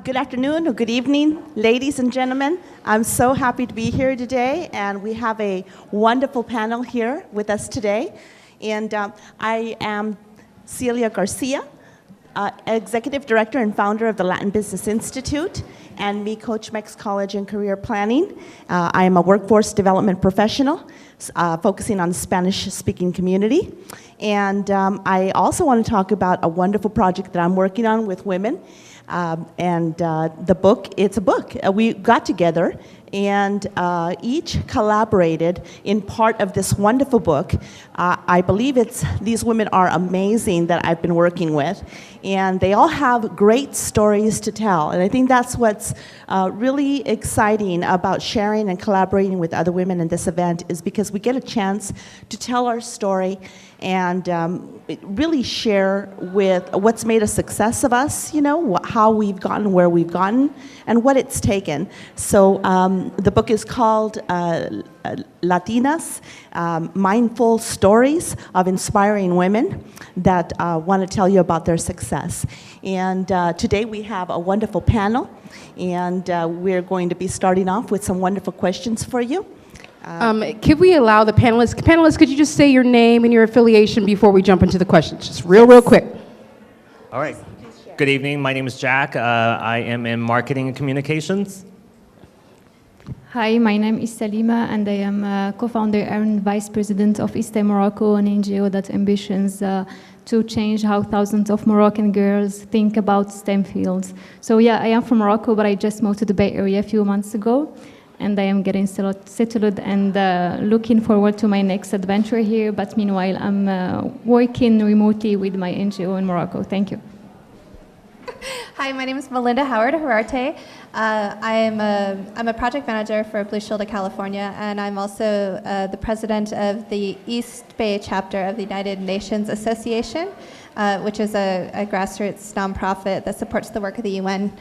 Good afternoon or good evening, ladies and gentlemen. I'm so happy to be here today, and we have a wonderful panel here with us today. And I am Celia Garcia, Executive Director and founder of the Latin Business Institute, and me coach Mex College and Career Planning. I am a workforce development professional, focusing on the Spanish-speaking community. And I also want to talk about a wonderful project that I'm working on with women. The book, it's a book. We got together and each collaborated in part of this wonderful book. I believe these women are amazing that I've been working with, and they all have great stories to tell. And I think that's what's really exciting about sharing and collaborating with other women in this event, is because we get a chance to tell our story and really share with what's made a success of us, how we've gotten where we've gotten, and what it's taken. So the book is called Latinas, Mindful Stories of Inspiring Women that want to tell you about their success. And today we have a wonderful panel, and we're going to be starting off with some wonderful questions for you. Could we allow the panelists, could you just say your name and your affiliation before we jump into the questions? Just real quick. All right. Good evening. My name is Jack. I am in marketing and communications. Hi, my name is Salima, and I am co-founder and vice president of East Morocco, an NGO that ambitions to change how thousands of Moroccan girls think about STEM fields. So yeah, I am from Morocco, but I just moved to the Bay Area a few months ago. And I am getting settled and looking forward to my next adventure here. But meanwhile, I'm working remotely with my NGO in Morocco. Thank you. Hi, my name is Melinda Howard-Herrarte. I'm a project manager for Blue Shield of California, and I'm also the president of the East Bay chapter of the United Nations Association, which is a grassroots nonprofit that supports the work of the UN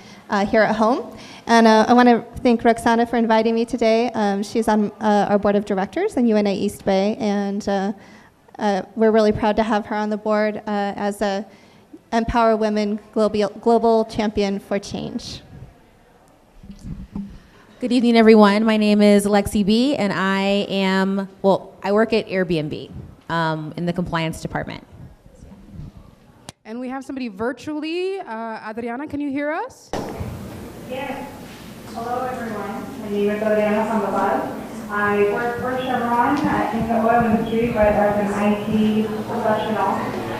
here at home. And I want to thank Roxana for inviting me today. She's on our board of directors in UNA East Bay, and we're really proud to have her on the board as a Empower Women Global Champion for Change. Good evening, everyone. My name is Lexi B, and I work at Airbnb in the compliance department. And we have somebody virtually. Adriana, can you hear us? Yes. Hello, everyone. My name is Adriana Sandoval. I work for Chevron in the oil industry, but as an IT professional.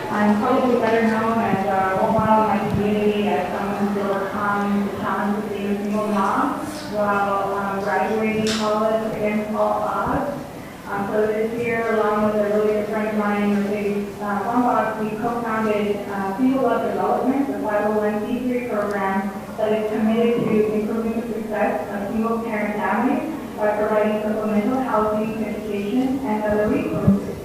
I'm probably better known as a role model in my community as someone who's overcome the challenges of being a single mom while graduating college against all odds. So this year, along with a really good friend of mine, one box, we co-founded People Love Development, the 501c3 program that is committed to improving the success of single-parent families by providing supplemental housing, education, and other resources.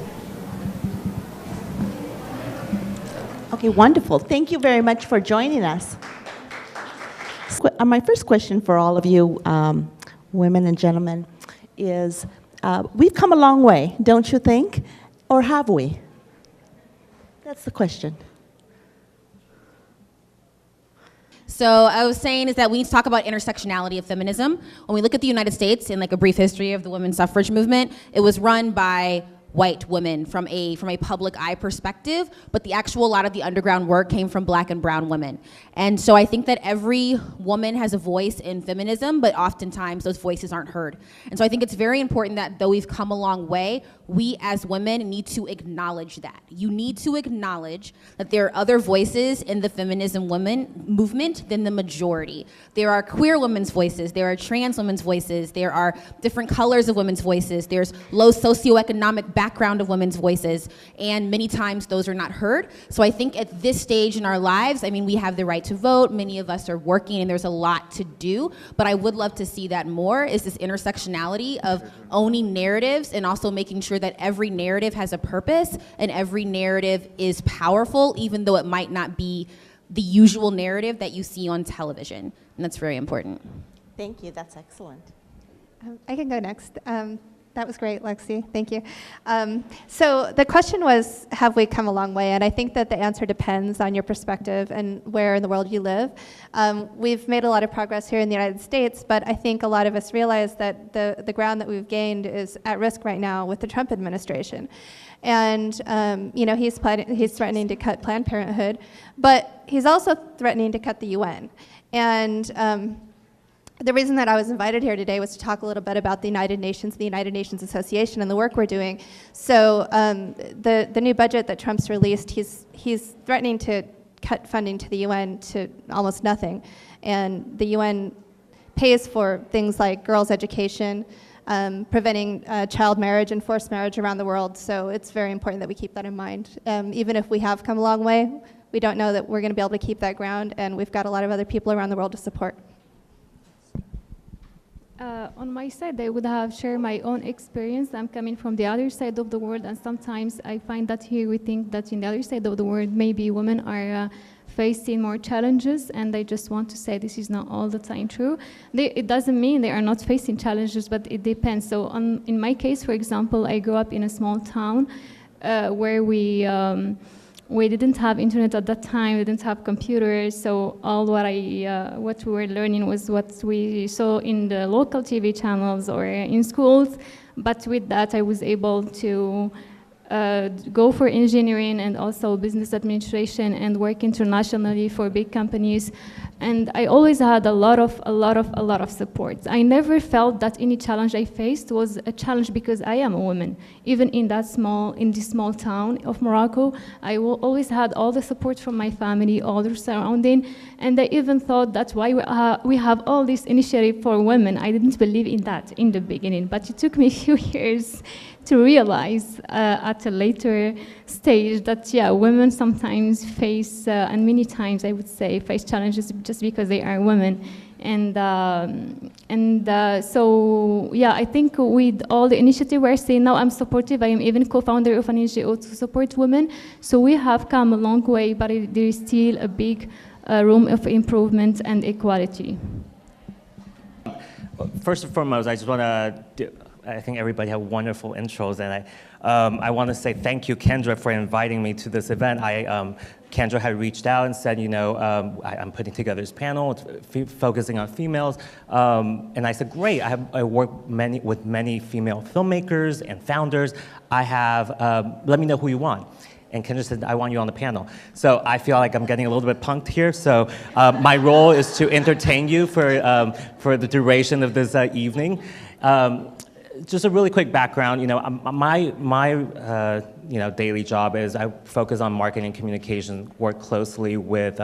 Okay, wonderful. Thank you very much for joining us. My first question for all of you, women and gentlemen, is we've come a long way, don't you think? Or have we? That's the question. So I was saying is that we need to talk about intersectionality of feminism. When we look at the United States in like a brief history of the women's suffrage movement, it was run by white women from a public eye perspective, but a lot of the underground work came from black and brown women. And so I think that every woman has a voice in feminism, but oftentimes those voices aren't heard. And so I think it's very important that though we've come a long way, we as women need to acknowledge that. You need to acknowledge that there are other voices in the feminism women movement than the majority. There are queer women's voices, there are trans women's voices, there are different colors of women's voices, there's low socioeconomic background of women's voices, and many times those are not heard. So I think at this stage in our lives, we have the right to vote, many of us are working, and there's a lot to do, but I would love to see that more, is this intersectionality of owning narratives and also making sure that every narrative has a purpose and every narrative is powerful, even though it might not be the usual narrative that you see on television. And that's very important. Thank you, that's excellent. I can go next. That was great, Lexi. Thank you. So the question was, have we come a long way? And I think that the answer depends on your perspective and where in the world you live. We've made a lot of progress here in the United States, but I think a lot of us realize that the ground that we've gained is at risk right now with the Trump administration. And he's threatening to cut Planned Parenthood, but he's also threatening to cut the UN. And the reason that I was invited here today was to talk a little bit about the United Nations Association, and the work we're doing. So the new budget that Trump's released, he's threatening to cut funding to the UN to almost nothing. And the UN pays for things like girls' education, preventing child marriage and forced marriage around the world. So it's very important that we keep that in mind. Even if we have come a long way, we don't know that we're going to be able to keep that ground, and we've got a lot of other people around the world to support. On my side, I would have shared my own experience. I'm coming from the other side of the world, and sometimes I find that here we think that in the other side of the world, maybe women are facing more challenges, and I just want to say this is not all the time true. It doesn't mean they are not facing challenges, but it depends. So in my case, for example, I grew up in a small town where we didn't have internet at that time, we didn't have computers, so all what we were learning was what we saw in the local TV channels or in schools. But with that, I was able to go for engineering and also business administration and work internationally for big companies. And I always had a lot of support. I never felt that any challenge I faced was a challenge because I am a woman. Even in this small town of Morocco, I always had all the support from my family, all the surrounding, and I even thought that's why we have all this initiative for women. I didn't believe in that in the beginning, but it took me a few years to realize at a later stage that, yeah, women sometimes face, and many times I would say, face challenges just because they are women. So, yeah, I think with all the initiative we're seeing now, I'm supportive. I am even co-founder of an NGO to support women. So we have come a long way, but there is still a big room of improvement and equality. First and foremost, I just want to I think everybody had wonderful intros, and I want to say thank you, Kendra, for inviting me to this event. Kendra had reached out and said, I'm putting together this panel, focusing on females, and I said, great. I work with many female filmmakers and founders. Let me know who you want. And Kendra said, I want you on the panel. So I feel like I'm getting a little bit punked here. So my role is to entertain you for the duration of this evening. Just a really quick background, my daily job is I focus on marketing and communication, work closely with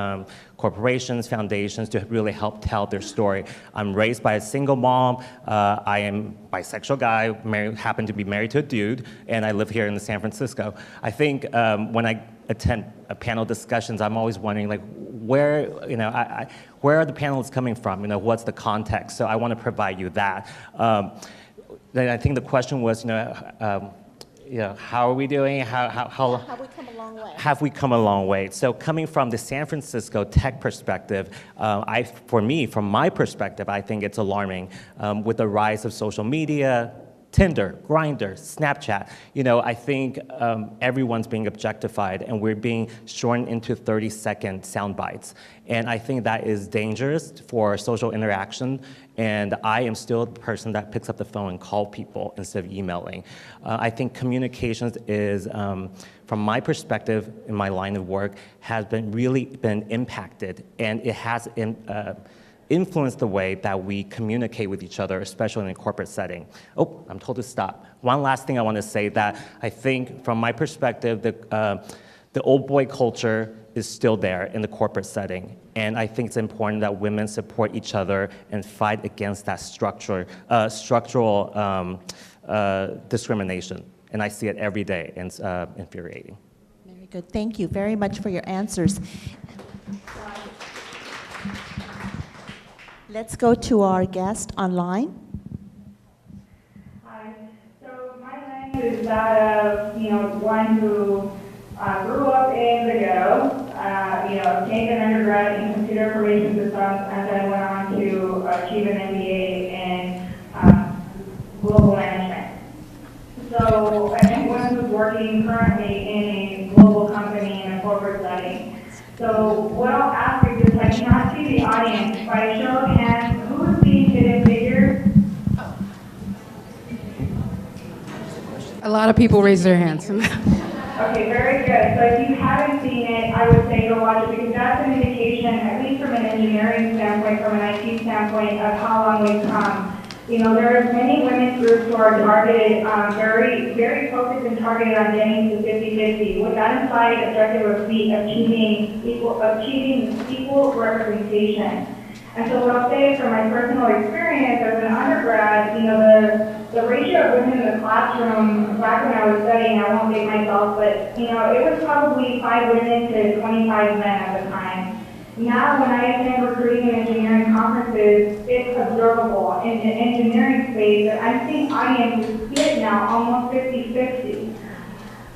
corporations, foundations to really help tell their story. I'm raised by a single mom. I am a bisexual guy, happen to be married to a dude, and I live here in San Francisco. I think when I attend panel discussions, I'm always wondering, like, where are the panelists coming from? What's the context? So I want to provide you that. Then I think the question was, how are we doing? How have we come a long way? Have we come a long way? So coming from the San Francisco tech perspective, from my perspective, I think it's alarming with the rise of social media, Tinder, Grindr, Snapchat. I think everyone's being objectified, and we're being shortened into 30-second sound bites. And I think that is dangerous for social interaction. And I am still the person that picks up the phone and call people instead of emailing. I think communications is, from my perspective, in my line of work, has really been impacted, and it has influenced the way that we communicate with each other, especially in a corporate setting. Oh, I'm told to stop. One last thing I want to say, that I think, from my perspective, the old boy culture is still there in the corporate setting. And I think it's important that women support each other and fight against that structural discrimination. And I see it every day, and it's infuriating. Very good. Thank you very much for your answers. Let's go to our guest online. Hi. So my lens is that of, one who grew up in the ghetto, obtained an undergrad in computer information systems, and then went on to achieve an MBA in global management. working currently in a global company in a corporate setting. So what I'll ask is, if I cannot see the audience, by show of hands, who is seeing Hidden Figures? A lot of people raise their hands. Okay, very good. So if you haven't seen it, I would say go watch it, because that's an indication, at least from an engineering standpoint, from an IT standpoint, of how long we've come. You know, there are many women's groups who are targeted, very focused and targeted on getting to 50-50, with that implied objective of achieving equal representation. And so what I'll say is, from my personal experience as an undergrad, you know, the ratio of women in the classroom back when I was studying, I won't date myself, but, you know, it was probably 5 women to 25 men at the time. Now, when I attend recruiting and engineering conferences, it's observable in the engineering space that I'm seeing audiences split now almost 50-50.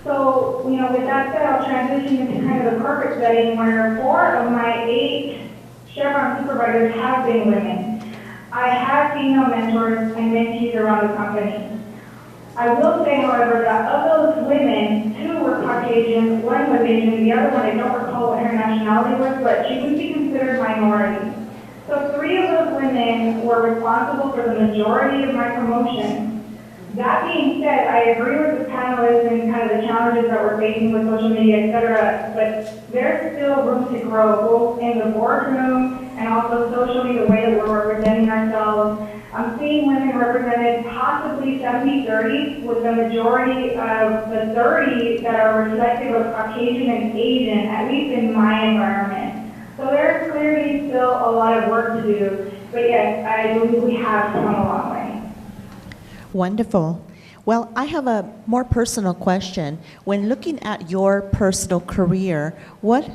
So, you know, with that said, I'll transition into kind of the corporate setting where 4 of my 8 Chevron supervisors have been women. I have female mentors and mentees around the company. I will say, however, that of those women, 2 were Caucasian, 1 was Asian, the other one, I don't recall what her nationality was, but she would be considered minority. So 3 of those women were responsible for the majority of my promotion. That being said, I agree with the panelists and kind of the challenges that we're facing with social media, et cetera, but there's still room to grow, both in the boardroom and also socially, the way that we're representing ourselves. I'm seeing women represented possibly 70-30, with the majority of the 30 that are reflective of Caucasian and Asian, at least in my environment. So there's clearly still a lot of work to do, but yes, I believe we have come a long way. Wonderful. Well, I have a more personal question. When looking at your personal career, what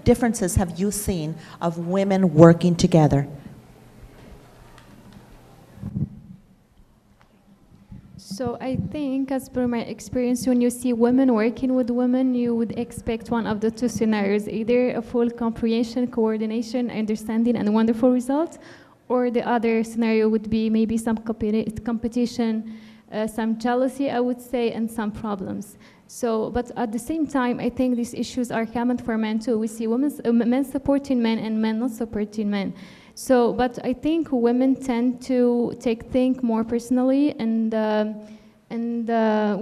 differences have you seen of women working together? So I think, as per my experience, when you see women working with women, you would expect one of the 2 scenarios, either a full comprehension, coordination, understanding, and a wonderful result, or the other scenario would be maybe some competition, some jealousy, I would say, and some problems. So, but at the same time, I think these issues are common for men too. We see men supporting men and men not supporting men. So, but I think women tend to take things more personally and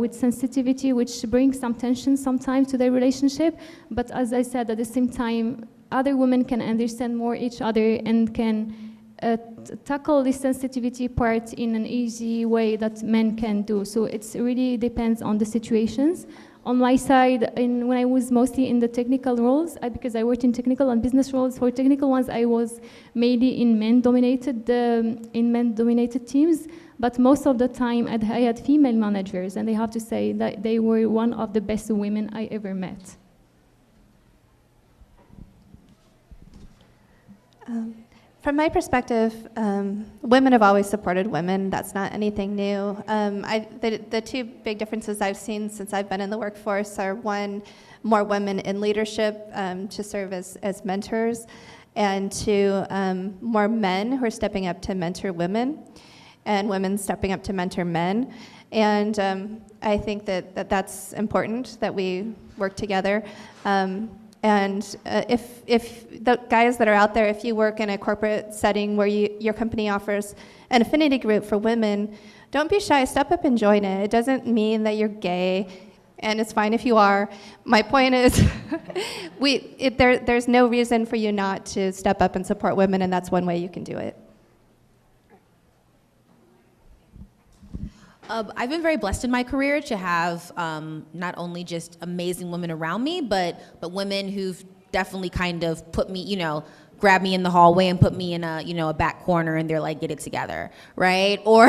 with sensitivity, which brings some tension sometimes to their relationship. But as I said, at the same time, other women can understand more each other and can tackle the sensitivity part in an easy way that men can do. So it really depends on the situations. On my side, when I was mostly in the technical roles, because I worked in technical and business roles, for technical ones, I was mainly in men-dominated teams. But most of the time, I had female managers, and I have to say that they were one of the best women I ever met. From my perspective, women have always supported women. That's not anything new. The 2 big differences I've seen since I've been in the workforce are, 1, more women in leadership to serve as mentors, and 2, more men who are stepping up to mentor women, and women stepping up to mentor men. And I think that's important, that we work together. And if the guys that are out there, if you work in a corporate setting where your company offers an affinity group for women, don't be shy, step up and join it. It doesn't mean that you're gay, and it's fine if you are. My point is, there's no reason for you not to step up and support women, and that's one way you can do it. I've been very blessed in my career to have not only just amazing women around me, but women who've definitely kind of put me, grab me in the hallway and put me in a back corner, and they're like, get it together, right? Or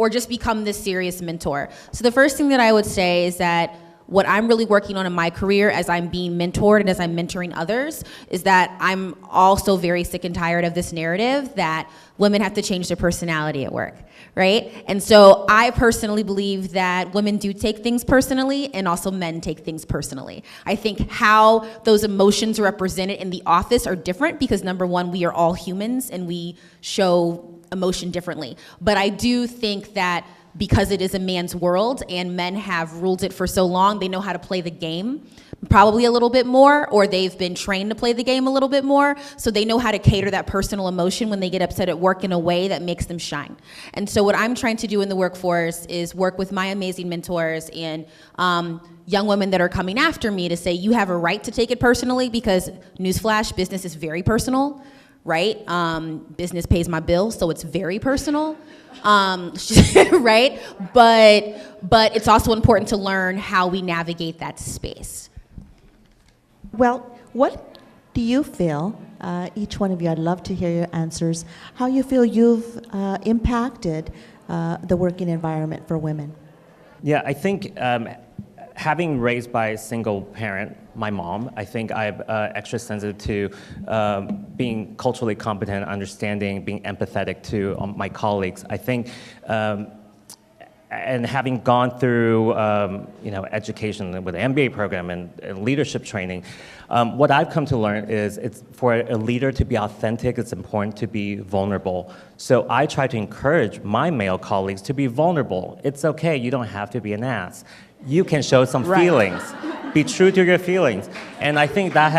just become this serious mentor. So the first thing that I would say is that what I'm really working on in my career as I'm being mentored and as I'm mentoring others is that I'm also very sick and tired of this narrative that women have to change their personality at work, right? And so I personally believe that women do take things personally, and also men take things personally. I think how those emotions are represented in the office are different because, number one, we are all humans and we show emotion differently. But I do think that because it is a man's world and men have ruled it for so long, they know how to play the game probably a little bit more, or they've been trained to play the game a little bit more, so they know how to cater that personal emotion when they get upset at work in a way that makes them shine. And so what I'm trying to do in the workforce is work with my amazing mentors and young women that are coming after me to say, you have a right to take it personally, because newsflash, business is very personal, right? Business pays my bills, so it's very personal. Right? But it's also important to learn how we navigate that space. Well, what do you feel, each one of you, I'd love to hear your answers, how you feel you've impacted the working environment for women? Yeah, I think having raised by a single parent, my mom, I think I'm extra sensitive to being culturally competent, understanding, being empathetic to my colleagues. I think, and having gone through education with the MBA program and leadership training, what I've come to learn is it's for a leader to be authentic, it's important to be vulnerable. So I try to encourage my male colleagues to be vulnerable. It's okay, you don't have to be an ass. You can show some feelings. Be true to your feelings. And I think that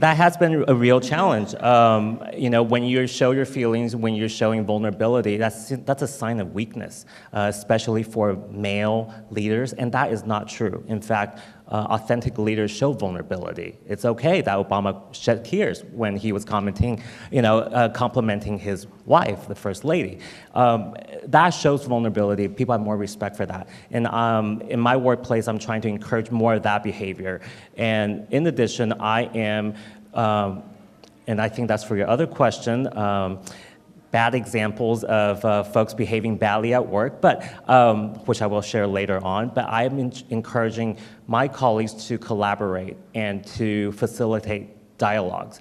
has been a real challenge. When you show your feelings, when you're showing vulnerability, that's a sign of weakness, especially for male leaders, and that is not true. In fact, authentic leaders show vulnerability. It's okay that Obama shed tears when he was complimenting his wife, the first lady. That shows vulnerability. People have more respect for that. And in my workplace, I'm trying to encourage more of that behavior. And in addition, I am, and I think that's for your other question, bad examples of folks behaving badly at work, but which I will share later on. But I am encouraging my colleagues to collaborate and to facilitate dialogues.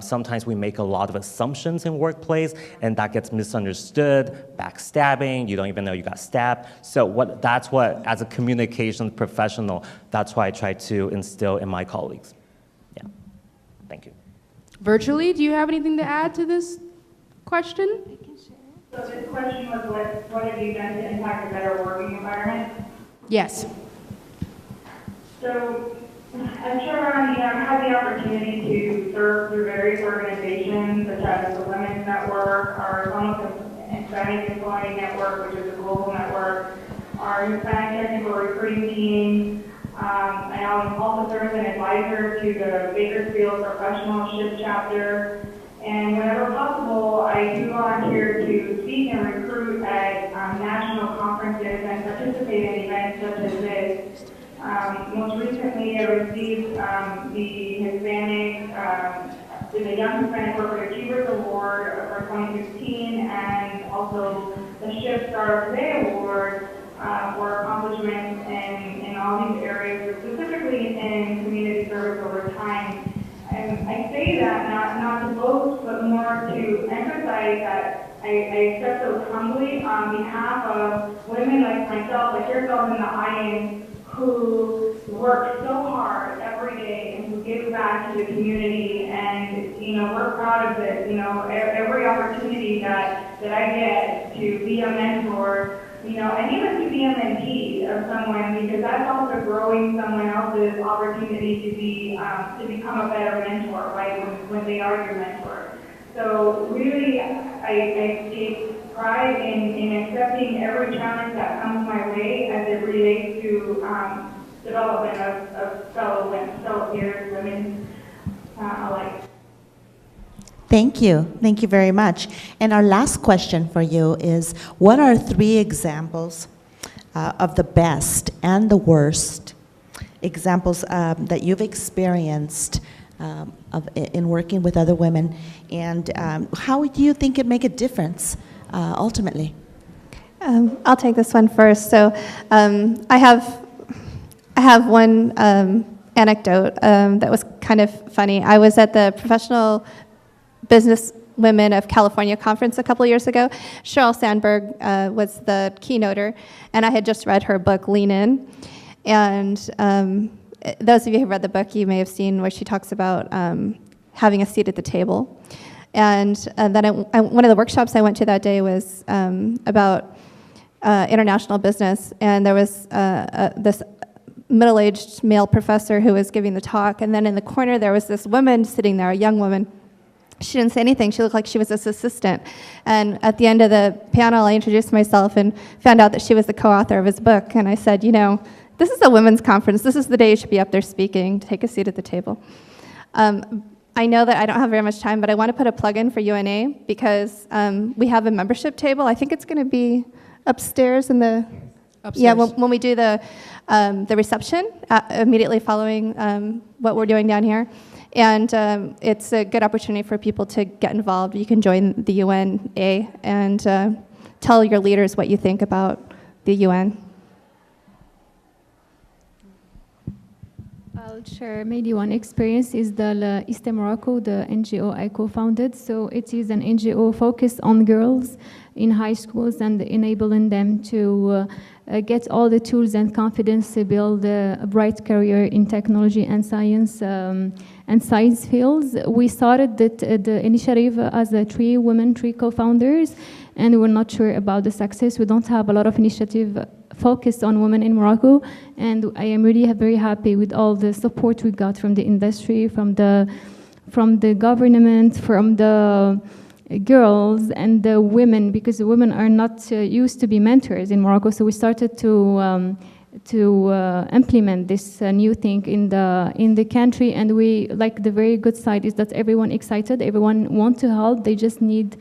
Sometimes we make a lot of assumptions in workplace, and that gets misunderstood, backstabbing, you don't even know you got stabbed. So that's what, as a communications professional, that's what I try to instill in my colleagues. Yeah, thank you. Virtually, do you have anything to add to this question? So this question was, what have you done to impact a better working environment? Yes. So at Chevron, I've had the opportunity to serve through various organizations, such as the Women's Network, our Hispanic Employee Network, which is a global network, our Hispanic Technical Recruiting Team. I also serve as an advisor to the Bakersfield Professional Ship Chapter. And whenever possible, I do volunteer to speak and recruit at national conferences and participate in events such as this. Most recently, I received the Young Hispanic Corporate Achievers Award for 2016, and also the Shift Star of the Day Award for accomplishments in all these areas, specifically in community service over time. And I say that not to boast, but more to emphasize that I accept those humbly on behalf of women like myself, like yourself in the audience, who work so hard every day and who give back to the community. And we're proud of this. Every opportunity that I get to be a mentor, and even to be a mentee of someone, because that's also growing someone else's opportunity to become a better mentor, right? When they are your mentor. So really, I take pride in accepting every challenge that comes my way as it relates to development of fellow peers, women alike. Thank you. Thank you very much. And our last question for you is, what are 3 examples of the best and the worst examples that you've experienced in working with other women, and how do you think it make a difference ultimately? I'll take this one first. So I have one anecdote that was kind of funny. I was at the Professional Business Women of California conference a couple years ago. Sheryl Sandberg was the keynoter, and I had just read her book, Lean In. And those of you who read the book, you may have seen where she talks about having a seat at the table. And then one of the workshops I went to that day was about international business, and there was this middle-aged male professor who was giving the talk, and then in the corner there was this woman sitting there, a young woman. She didn't say anything. She looked like she was his assistant. And at the end of the panel, I introduced myself and found out that she was the co-author of his book. And I said, you know, this is a women's conference. This is the day you should be up there speaking. Take a seat at the table. I know that I don't have very much time, but I want to put a plug in for UNA because we have a membership table. I think it's going to be upstairs in the... Upstairs. Yeah, when we do the reception immediately following what we're doing down here. And it's a good opportunity for people to get involved. You can join the UNA and tell your leaders what you think about the UN. I'll share maybe one experience is the East Morocco, the NGO I co-founded. So it is an NGO focused on girls in high schools and enabling them to get all the tools and confidence to build a bright career in technology and science fields. We started the initiative as three co-founders, and we're not sure about the success. We don't have a lot of initiative focused on women in Morocco, and I am really very happy with all the support we got from the industry, from the government, from the girls and the women, because the women are not used to be mentors in Morocco. So we started to implement this new thing in the country, and we like the very good side is that everyone excited, everyone want to help. They just need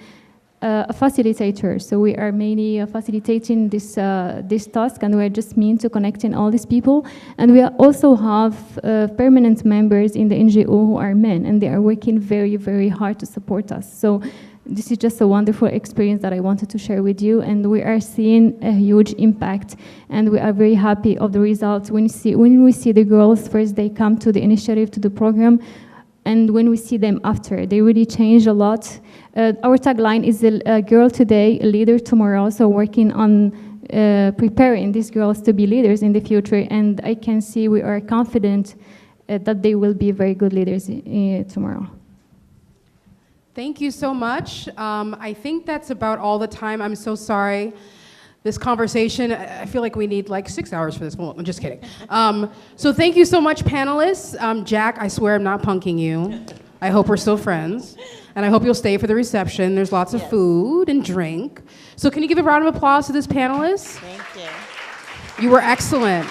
a facilitator. So we are mainly facilitating this task, and we're just mean to connecting all these people. And we also have permanent members in the NGO who are men, and they are working very, very hard to support us. So this is just a wonderful experience that I wanted to share with you, and we are seeing a huge impact, and we are very happy of the results. When we see the girls first, they come to the initiative, to the program, and when we see them after, they really change a lot. Our tagline is a girl today, a leader tomorrow, so working on preparing these girls to be leaders in the future, and I can see we are confident that they will be very good leaders tomorrow. Thank you so much. I think that's about all the time. I'm so sorry. This conversation, I feel like we need like 6 hours for this. Well, I'm just kidding. So thank you so much, panelists. Jack, I swear I'm not punking you. I hope we're still friends. And I hope you'll stay for the reception. There's lots of food and drink. So can you give a round of applause to this panelist? Thank you. You were excellent.